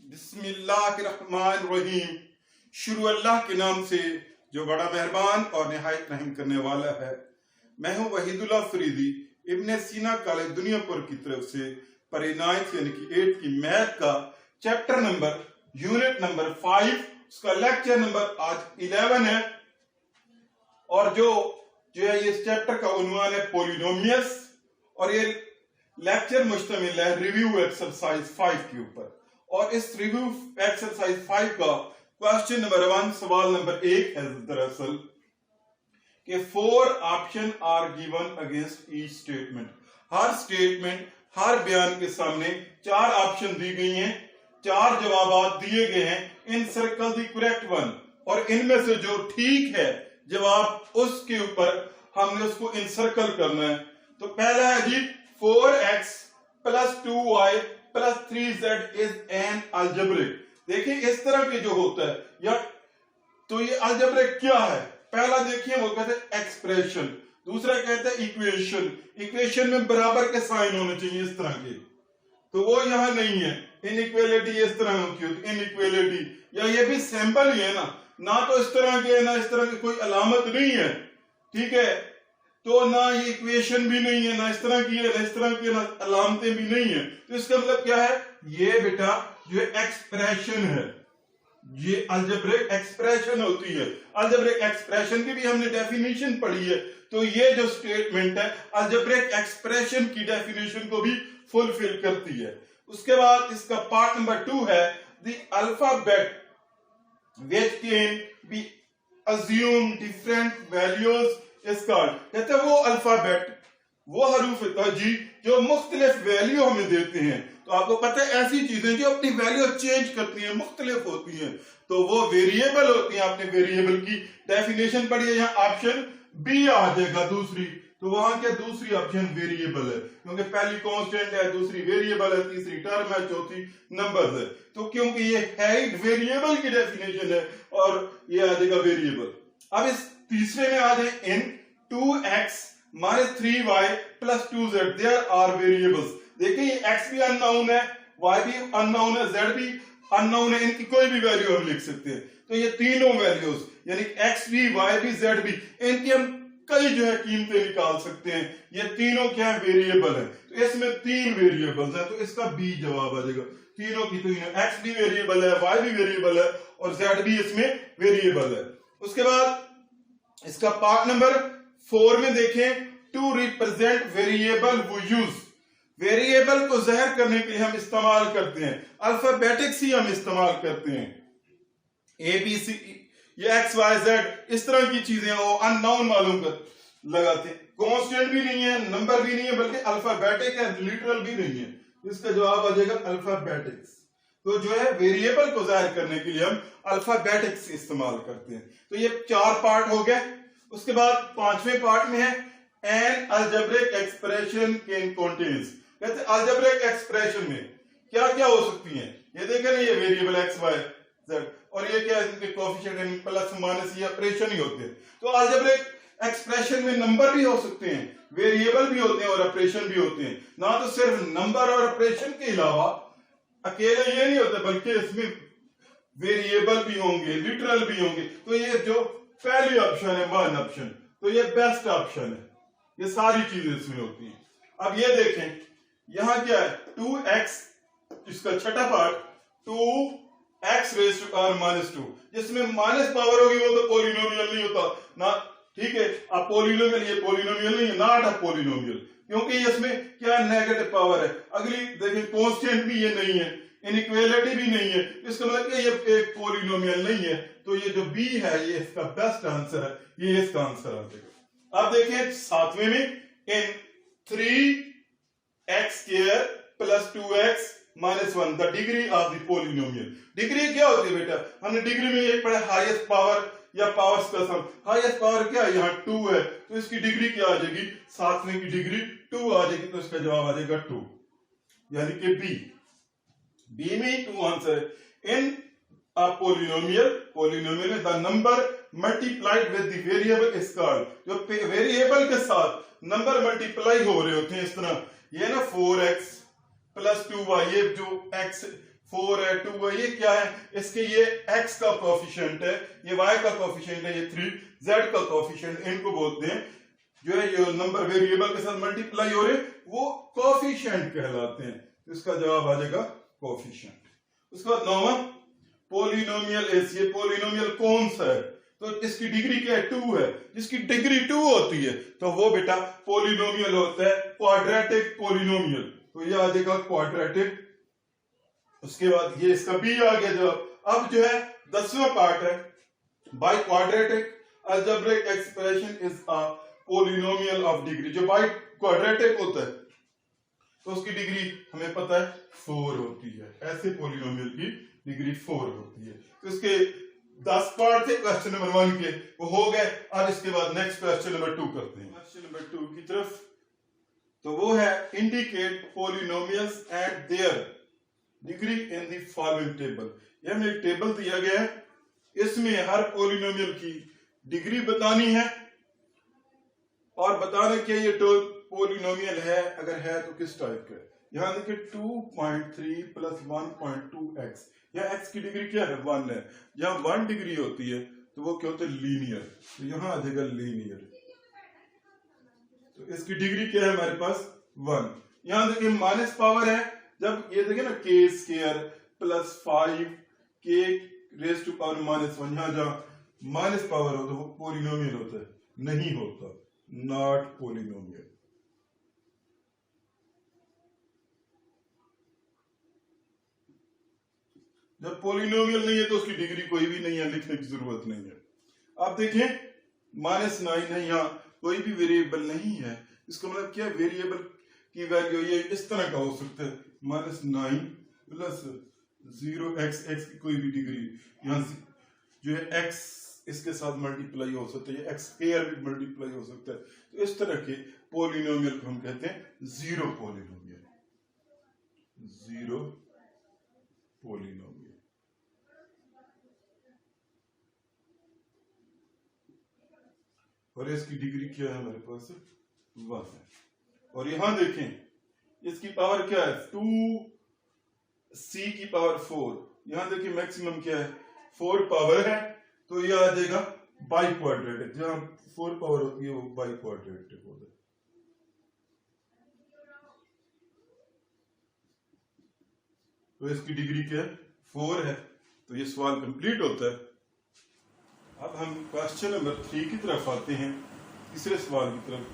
बिस्मिल्लाहिर्रहमानिर्रहीम। शुरू अल्लाह के नाम से जो बड़ा मेहरबान और निहायत रहम करने वाला है। मैं हूँ वहीदुल्लाह फरीदी, इब्ने सीना कॉलेज दुनियापुर की तरफ से परे 9th यानी कि 8th की मैथ का चैप्टर नंबर यूनिट नंबर 5 उसका लेक्चर नंबर आज 11 है। और जो है इस चैप्टर का उन्वान है पॉलिनोमियल्स, और ये लेक्चर मुश्तमिल है रिव्यू एक्सरसाइज 5 के ऊपर। और इस रिव्यू एक्सरसाइज 5 का क्वेश्चन नंबर 1 सवाल नंबर 1 है दरअसल कि 4 option are given against each statement. हर स्टेटमेंट, हर बयान के सामने 4 ऑप्शन दी गई हैं, 4 जवाब दिए गए हैं। इन सर्कल द करेक्ट वन, और इनमें से जो ठीक है जवाब उसके ऊपर हमने उसको इंसर्कल करना है। तो पहला है जी 4x + 2y + 3z is an algebraic. देखिए इस तरह के जो होता है या तो ये अलजेब्रिक क्या है। पहला देखिए वो कहते हैं एक्सप्रेशन, दूसरा कहते हैं इक्वेशन। इक्वेशन में बराबर के साइन होने चाहिए इस तरह के, तो वो यहां नहीं है। इनइक्वालिटी इस तरह होती है इनइक्वालिटी, या ये भी सिंबल ही है ना तो इस तरह के ना इस तरह की कोई अलामत नहीं है, ठीक है। तो ना ये इक्वेशन भी नहीं है, ना इस तरह की है, ना इस तरह की, ना अलामतें भी नहीं है। तो इसका मतलब क्या है, ये बेटा जो एक्सप्रेशन है, ये अलजेब्रिक एक्सप्रेशन होती है। अलजेब्रिक एक्सप्रेशन की भी हमने डेफिनेशन पढ़ी है। तो ये जो स्टेटमेंट है अलजेब्रिक एक्सप्रेशन की डेफिनेशन को भी फुलफिल करती है। उसके बाद इसका पार्ट नंबर 2 है the alphabet which can be assumed different values is called। कहते हैं वो अल्फाबेट, वो हरूफ जी जो मुख्तलिफ वैल्यू हमें देते हैं। तो आपको पता है ऐसी चीजें जो अपनी वैल्यू चेंज करती हैं, मुख्तलिफ होती हैं, तो वो वेरिएबल होती हैं। आपने वेरिएबल की डेफिनेशन पढ़ी है, यहाँ ऑप्शन बी आ जाएगा दूसरी। तो वहां क्या दूसरी ऑप्शन वेरिएबल है, क्योंकि पहली कांस्टेंट है, दूसरी वेरिएबल है, तीसरी टर्म है, चौथी नंबर्स है। तो क्योंकि ये है वेरिएबल की डेफिनेशन है और ये आ जाएगा वेरिएबल। अब इस तीसरे में आ जाए इन 2x - 3y + 2z there are variables. देखिए ये x भी अननोन है, y भी अननोन है, z भी अननोन है, इनकी कोई भी वैल्यू हम लिख सकते हैं। तो ये तीनों वैल्यूज यानी x भी, y भी, z भी, इनकी हम कई जो है कीमतें निकाल सकते हैं। ये तीनों क्या है, वेरिएबल है। तो इसमें 3 वेरिएबल्स है, तो इसका बी जवाब आ जाएगा। तीनों की तीनों, x भी वेरिएबल है, y भी वेरिएबल है और z भी इसमें वेरिएबल है। उसके बाद इसका पार्ट नंबर 4 में देखें टू रिप्रेजेंट वेरिएबल वो यूज। वेरिएबल को ज़ाहिर करने के लिए हम इस्तेमाल करते हैं अल्फाबेटिक्स ही हम इस्तेमाल करते हैं। ABC ये x y z इस तरह की चीजें वो अननोन मालूम कर लगाते हैं। कांस्टेंट भी नहीं है, नंबर भी नहीं है, बल्कि अल्फाबेटिक है, लिटरल भी नहीं है। इसका जवाब आ जाएगा अल्फाबेटिक्स। तो जो है वेरिएबल को जाहिर करने के लिए हम अल्फाबेटिक्स इस्तेमाल करते हैं। तो ये 4 पार्ट हो गए। उसके बाद 5वें पार्ट में है N algebraic expression can contains. कहते हैं अलजेब्रिक एक्सप्रेशन में क्या क्या हो सकती है। ये देखें ना, ये वेरिएबल x y z और ये क्या है, इनके कोएफिशिएंट प्लस माइनस ये ऑपरेशन ही होते हैं। तो अलजेब्रिक एक्सप्रेशन में नंबर भी हो सकते हैं, वेरिएबल भी होते हैं और ऑपरेशन भी होते हैं। ना तो सिर्फ नंबर और ऑपरेशन के अलावा अकेले ये नहीं होता, बल्कि इसमें वेरिएबल भी होंगे, लिटरल भी होंगे। तो ये जो पहली ऑप्शन है 1 ऑप्शन, तो ये बेस्ट ऑप्शन है। ये सारी चीजें इसमें होती हैं। अब ये देखें यहां क्या है 2x, इसका छठा पार्ट 2x⁻⁻², जिसमें माइनस पावर होगी वो तो पॉलिनोमियल नहीं होता ना, ठीक है। अब पॉलिनोमियल, ये पॉलिनोमियल नहीं है, नॉट अ पॉलिनोमियल, क्योंकि इसमें क्या नेगेटिव पावर है। अगली देखिए कांस्टेंट भी ये नहीं है, इनइक्वालिटी भी नहीं है, इसका मतलब कि ये एक पॉलिनोमियल नहीं है। तो ये जो बी है ये इसका बेस्ट आंसर है, ये इसका आंसर आ जाएगा। अब देखिए 7वें में इन 3x² + 2x - 1 the degree of the polynomial. Degree क्या होती है बेटा, हमने डिग्री में ये पढ़ा हाईएस्ट पावर या पावर्स का सम। हाईएस्ट पावर क्या है, यहाँ 2 है, तो इसकी डिग्री क्या आ जाएगी, 7वें की डिग्री 2 आ जाएगी। तो इसका जवाब आ जाएगा 2, यानी कि बी में 2 आंसर है। इन पॉलिनोमियल में the number multiplied with the variable is called. जो वेरिएबल के साथ नंबर मल्टीप्लाई हो रहे होते हैं इस तरह, ये ना 4x + 2y, ये जो x 4 है, 2 है, ये क्या है, इसके ये x का कोफिशिएंट है, ये y का कोफिशिएंट है, ये 3 z का कोफिशिएंट, इनको बोलते हैं जो है ये नंबर वेरिएबल के साथ मल्टीप्लाई हो रहे वो कोफिशिएंट कहलाते हैं। इसका जवाब आ जाएगा कोफिशिएंट। उसके बाद 9वां पोलिनोमियल एस, ये पोलिनोमियल कौन सा है, तो इसकी डिग्री क्या है, 2 है, जिसकी डिग्री 2 होती है तो वो बेटा पोलिनोमियल होता है, क्वाड्रेटिक पोलिनोमियल, तो ये आ जाएगा क्वाड्रेटिक। उसके बाद ये इसका बी आ गया जवाब। अब जो है 10वां पार्ट है, by quadratic algebraic expression is a polynomial of degree, जो बाय क्वाड्रेटिक होता है तो उसकी डिग्री हमें पता है 4 होती है, ऐसे पोलिनोमियल की डिग्री 4 होती है। तो इसके 10 पार्ट थे क्वेश्चन नंबर 1 के, वो हो गए। अब इसके बाद नेक्स्ट क्वेश्चन नंबर 2 करते हैं, क्वेश्चन नंबर 2 की तरफ। तो वो है indicate polynomials eight there degree in the following table. ये हमें एक टेबल दिया गया है, इसमें हर पोलिनोमियल की डिग्री बतानी है और बताना कि ये पोलिनोमियल है, अगर है तो किस टाइप का है। यहां देखिए 2.3 प्लस 1.2x, यह x की डिग्री क्या है, 1 है। जहां 1 डिग्री होती है तो वो क्या होता है, लीनियर, तो यहां आ जाएगा लीनियर। तो इसकी डिग्री क्या है हमारे पास 1। यहां देखिए माइनस पावर है, जब ये देखिए ना k square plus 5k raise to power -1, यहां जहां माइनस पावर हो तो वो पोलिनोमियल होता है, नहीं होता, नॉट पोलिनोमियल। जब पोलिनोमियल नहीं है तो उसकी डिग्री कोई भी नहीं है, लिखने की जरूरत नहीं है। अब देखें -9 है, यहाँ कोई भी वेरिएबल नहीं है, इसका मतलब क्या, वेरिएबल की वैल्यू ये इस तरह का हो सकता है, -9 प्लस 0x, x की कोई भी डिग्री, यहाँ से जो है x इसके साथ मल्टीप्लाई हो सकता है, x स्क्वायर भी मल्टीप्लाई हो सकता है। तो इस तरह के पोलिनोमियल को हम कहते हैं जीरो पोलिनोमियल, जीरो पोलिनोमियल। और इसकी डिग्री क्या है हमारे पास 1 है। और यहां देखें इसकी पावर क्या है, 2c की पावर 4, यहां देखिए मैक्सिमम क्या है 4 पावर है, तो यह आ जाएगा बाई क्वाड्रेटिक, जहां 4 पावर होती है वो बाई क्वाड्रेटिक होता है। तो इसकी डिग्री क्या है 4 है, तो ये सवाल कंप्लीट होता है। अब हम क्वेश्चन नंबर 3 की तरफ आते हैं, तीसरे सवाल की तरफ।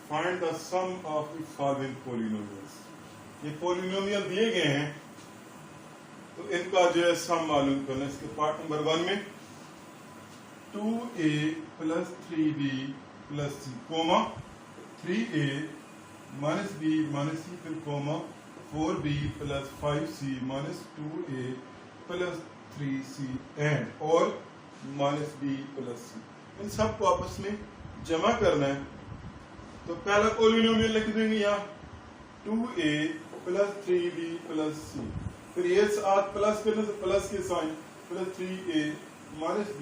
Find the sum of the following polynomials. ये पोलिनोमियल दिए गए हैं तो इनका जो है सम मालूम करना है। इसके पार्ट नंबर 1 में 2a plus 3b plus c comma 3a minus b minus c फिर comma 4b plus 5c minus 2a plus 3c and और माइनस b प्लस c, इन सबको आपस में जमा करना है। तो पहला पोलिनोमियल लिख देंगे यहाँ 2a plus 3b plus c, फिर ये साथ प्लस करने से प्लस के sign plus 3a minus b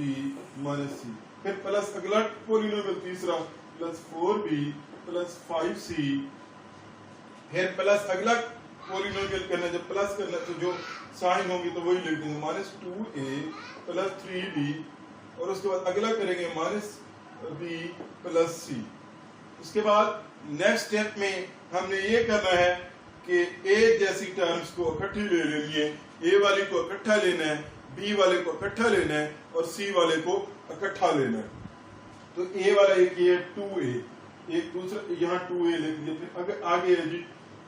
minus c, फिर प्लस अगला पोलिनोमियल तीसरा प्लस 4b प्लस 5c, फिर प्लस अगला पोलिनोमियल करना, जब प्लस करना तो जो साइन होगी तो वही लिख देंगे माइनस 2a प्लस 3b, और उसके बाद अगला करेंगे माइनस b प्लस c। उसके बाद नेक्स्ट स्टेप में हमने ये करना है कि ए जैसी टर्म्स को इकट्ठी ले लेनी है, ए वाले को इकट्ठा लेना है, बी वाले को इकट्ठा लेना है और सी वाले को इकट्ठा लेना है। तो ए वाला एक ये 2a, एक दूसरा यहाँ 2a लिख दिया, फिर अगर आगे है जी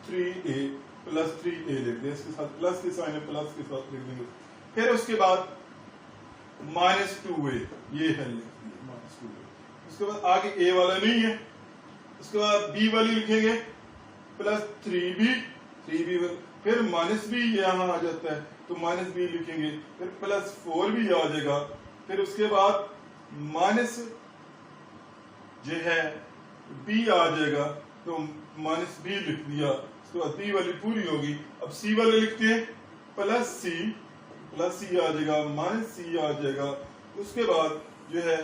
3a प्लस 3a लिख दिया, इसके साथ प्लस के साइन है, प्लस के साथ लिख देंगे। फिर उसके बाद माइनस 2a ये है माइनस 2a। उसके बाद आगे a वाला नहीं है, उसके बाद b वाली लिखेंगे प्लस 3b, फिर माइनस b यहाँ आ जाता है तो माइनस b लिखेंगे, फिर प्लस 4b आ जाएगा, फिर उसके बाद माइनस जो है b आ जाएगा तो माइनस b लिख दिया। उसके बाद b वाली पूरी होगी। अब c वाले लिखते हैं प्लस c आ जाएगा, माइनस c आ जाएगा। उसके बाद जो है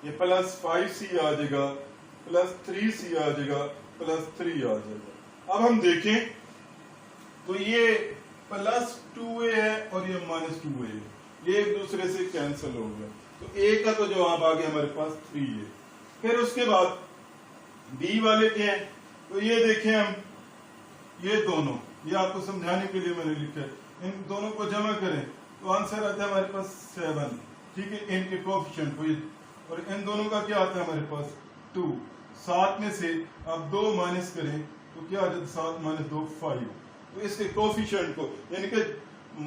ये प्लस 5c आ जाएगा, प्लस 3c आ जाएगा, प्लस 3 आ जाएगा। अब हम देखें तो ये +2a है और ये -2a है, ये एक दूसरे से कैंसिल हो गया, तो a का तो जवाब आ गया हमारे पास 3a। फिर उसके बाद b वाले क्या है, तो ये देखें हम, ये दोनों, ये आपको समझाने के लिए मैंने लिखा है, इन दोनों को जमा करें तो आंसर आता है हमारे पास 7, ठीक है, इनके कोएफिशिएंट को, और इन दोनों का क्या आता है हमारे पास 2। 7 में से आप 2 माइनस करें तो क्या आ जाता है, 7 - 2 5। तो इसके कोएफिशिएंट को यानी कि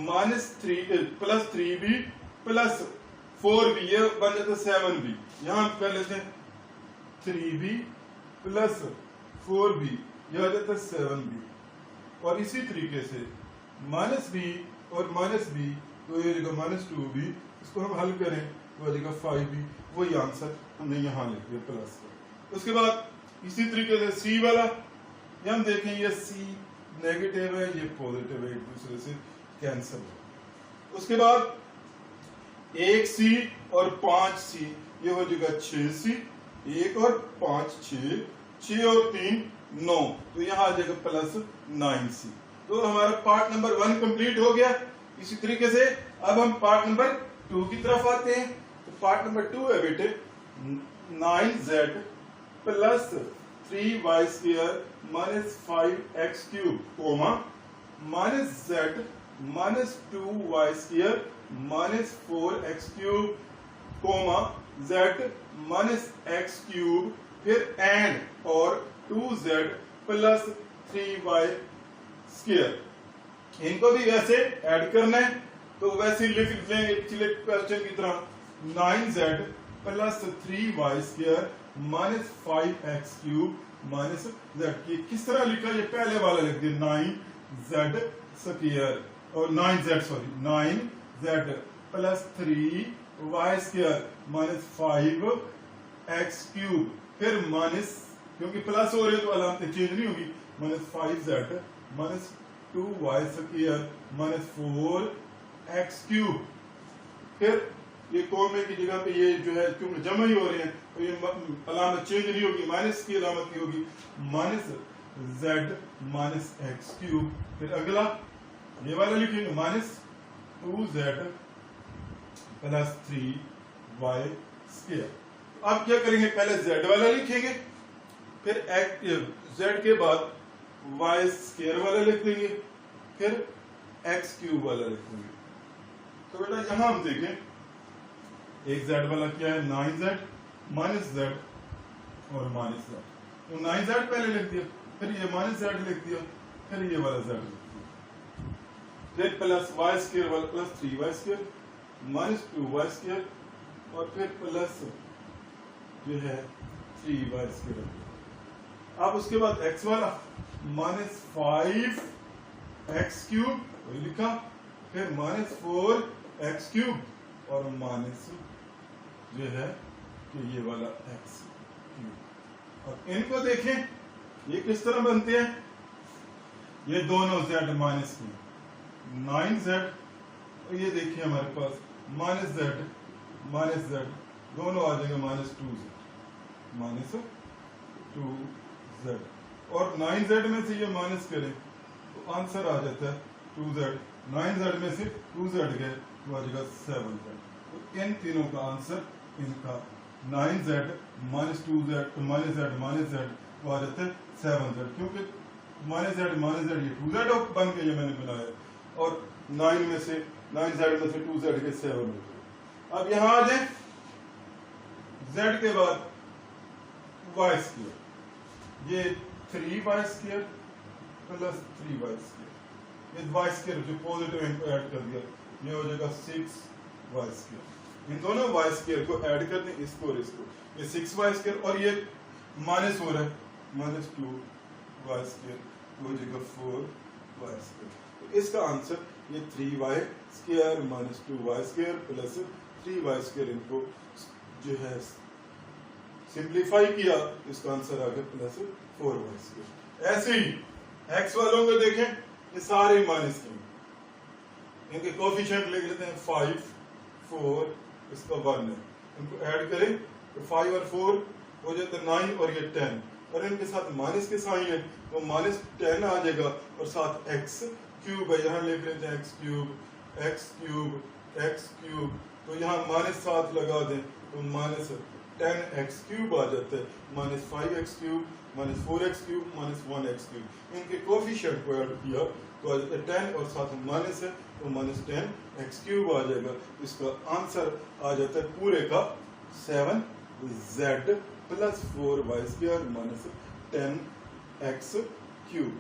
-3 +3b +4b, ये बन जाता है 7b। यहाँ हम कर लेते हैं 3b +4b, यह आ जाता है 7b। और इसी तरीके से -b और -b, तो ये जगह -2b, इसको हम हल करें तो जगह 5b, वही आंसर हमने यहाँ लिख दिया प्लस। उसके बाद इसी तरीके से सी वाला, ये हम देखें, ये सी नेगेटिव है, ये पॉजिटिव है, एक दूसरे से कैंसिल है। उसके बाद 1c और 5c, ये हो जाएगा 6c, 1 और 5 6, 6 और 3 9, तो यहाँ आ जाएगा +9c। तो हमारा पार्ट नंबर 1 कंप्लीट हो गया। इसी तरीके से अब हम पार्ट नंबर 2 की तरफ आते हैं। तो पार्ट नंबर 2 है बेटे 9z + 3y² - 5x³ -z -2y² -4x³ z -x³, फिर एंड और 2z + 3y²। इनको भी वैसे ऐड करना है, तो वैसे लिख लेंगे पिछले क्वेश्चन की तरह, 9z + 3y² - 5x³ z। की किस तरह लिखा, ये पहले वाला लिख दिया 9z² और 9z + 3y² - 5x³, फिर माइनस, क्योंकि प्लस हो रहे तो अलामतें चेंज नहीं होगी, -5z - 2y² - 4x³। फिर ये कॉमे की जगह पे ये जो है क्योंकि जमा ही हो रहे हैं तो ये अलामत चेंज नहीं होगी, माइनस की अलामत की होगी, -z - x³। फिर अगला ये वाला लिखेंगे -2z + 3y²। अब क्या करेंगे, पहले z वाला लिखेंगे, फिर z के बाद y² वाला लिख देंगे, फिर x³ वाला लिख देंगे। तो बेटा यहां हम देखें, एक z वाला क्या है 9z -z और -z, तो 9z पहले लिख दिया, फिर ये -z लिख दिया, फिर ये वाला z लिख दिया, फिर प्लस y² वाला + 3y² -2y² और फिर प्लस जो है 3y²। अब उसके बाद x वाला -5x³ वही लिखा, फिर -4x³ और माइनस जो है कि ये वाला x³। अब इनको देखें ये किस तरह बनते हैं, ये दोनों z माइनस में 9z, और ये देखिए हमारे पास -z दोनों आ जाएंगे -2z, और 9z में से ये माइनस करें तो आंसर आ जाता है 2z, 9z में से 2z गए तो आ जाएगा 7z। तो इन तीनों का आंसर इनका 9z -2z -z तो आ जाता है 7z, क्योंकि -z ये 2z बन के ये मैंने बनाया, और 9z में से 2z के 7 हो गए। अब यहां आ जाए, z के बाद y², ये 3y² + 3y², ये y² जो पॉजिटिव इनको ऐड कर दिया, ये हो जाएगा 6y²। इन दोनों y² को ऐड कर दें, इसको और इसको, ये 6y², और ये माइनस हो रहा है -2y², तो हो जाएगा 4y²। तो इसका आंसर ये 3y² -2y² + 3y², इनको जो है सिंप्लीफाई किया, इसका आंसर आ गया +4y²। ऐसे ही x वालों को देखें, ये सारे माइनस के, इनके कोएफिशिएंट लिख लेते हैं 5 4, इसका 1 है, इनको ऐड करें तो 5 और 4 हो जाता है 9, और ये 10, और इनके साथ माइनस के साइन है तो -10 आ जाएगा, और साथ x क्यूब है, यहाँ लिख लेते हैं x cube x cube x cube, तो यहाँ -7 लगा दें तो -10x क्यूब आ जाता है, -5x cube -4x cube -1x cube. इनके कोफिशिएंट को ऐड किया तो आ जाता है 10 और साथ में माइनस है तो -10x क्यूब आ जाएगा। इसका आंसर आ जाता है पूरे का 7z + 4y² -10x क्यूब।